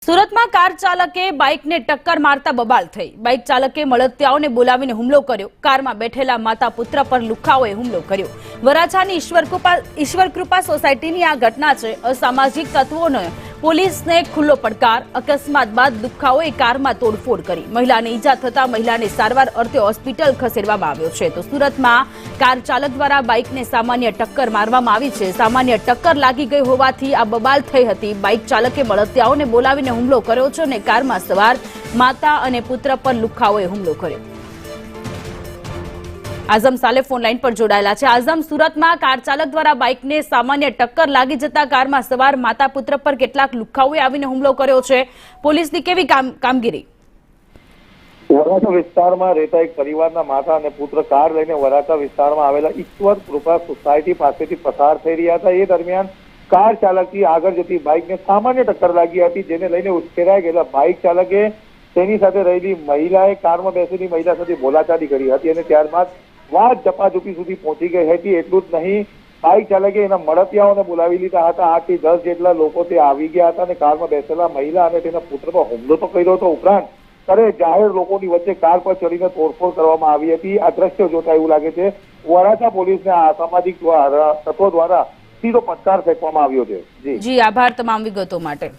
સુરતમાં કાર ચાલકે બાઇકને ટક્કર મારતા બબાલ થઈ। બાઇક ચાલકે મળતિયાઓને બોલાવીને હુમલો કર્યો। કારમાં બેઠેલા માતા પુત્ર પર લુખ્ખાઓએ હુમલો કર્યો। વરાછાની ઈશ્વરકૃપા સોસાયટીની આ ઘટના છે। અસામાજિક તત્વોને પોલીસને ખુલ્લો પડકાર। અકસ્માત બાદ લુખ્ખાઓએ કારમાં તોડફોડ કરી। મહિલાને ઈજા થતા મહિલાને સારવાર અર્થે હોસ્પિટલ ખસેડવામાં આવ્યો છે। તો સુરતમાં કાર ચાલક દ્વારા બાઇકને સામાન્ય ટક્કર મારવામાં આવી છે। સામાન્ય ટક્કર લાગી ગઈ હોવાથી આ બબાલ થઈ હતી। બાઇક ચાલકે મળતિયાઓને બોલાવીને હુમલો કર્યો છે અને કારમાં સવાર માતા અને પુત્ર પર લુખ્ખાઓએ હુમલો કર્યો। આઝમ સાલે ફોન લાઈન પર જોડાયેલા છે। આઝમ, સુરતમાં કાર ચાલક દ્વારા બાઇકને સામાન્ય ટક્કર લાગી જતા કારમાં સવાર માતા પુત્ર પર કેટલાક લુખ્ખાઓએ આવીને હુમલો કર્યો છે। પોલીસની કેવી કામગીરી? વરાછા વિસ્તારમાં રહેતા એક પરિવારના માતા અને પુત્ર કાર લઈને વરાછા વિસ્તારમાં આવેલા ઈશ્વરકૃપા સોસાયટી પાસેથી પસાર થઈ રહ્યા હતા। એ દરમિયાન કાર ચાલકથી આગળ જતી બાઇકને સામાન્ય ટક્કર લાગી હતી, જેને લઈને ઉશ્કેરાઈ ગયેલા બાઇક ચાલકે તેની સાથે રહેલી મહિલાએ કારમાં બેસેલી મહિલા સાથે બોલાચાલી કરી હતી અને ત્યારબાદ વાત ઝપાઝપી સુધી પહોંચી ગઈ હતી। એટલું જ નહીં, બાઇક ચાલકે એના મળતિયાઓને બોલાવી લીધા હતા। 8 થી 10 જેટલા લોકો તે આવી ગયા હતા અને કારમાં બેસેલા મહિલા અને તેના પુત્ર પર હુમલો તો કર્યો હતો, ઉપરાંત જાહેર લોકોની વચ્ચે કાર પર ચડીને તોડફોડ કરવામાં આવી હતી। આ દ્રશ્યો જોતા એવું લાગે છે વરાછા પોલીસને આ અસામાજિક તત્વો દ્વારા સીધો પડકાર ફેંકવામાં આવ્યો છે। જી, આભાર તમામ વિગતો માટે।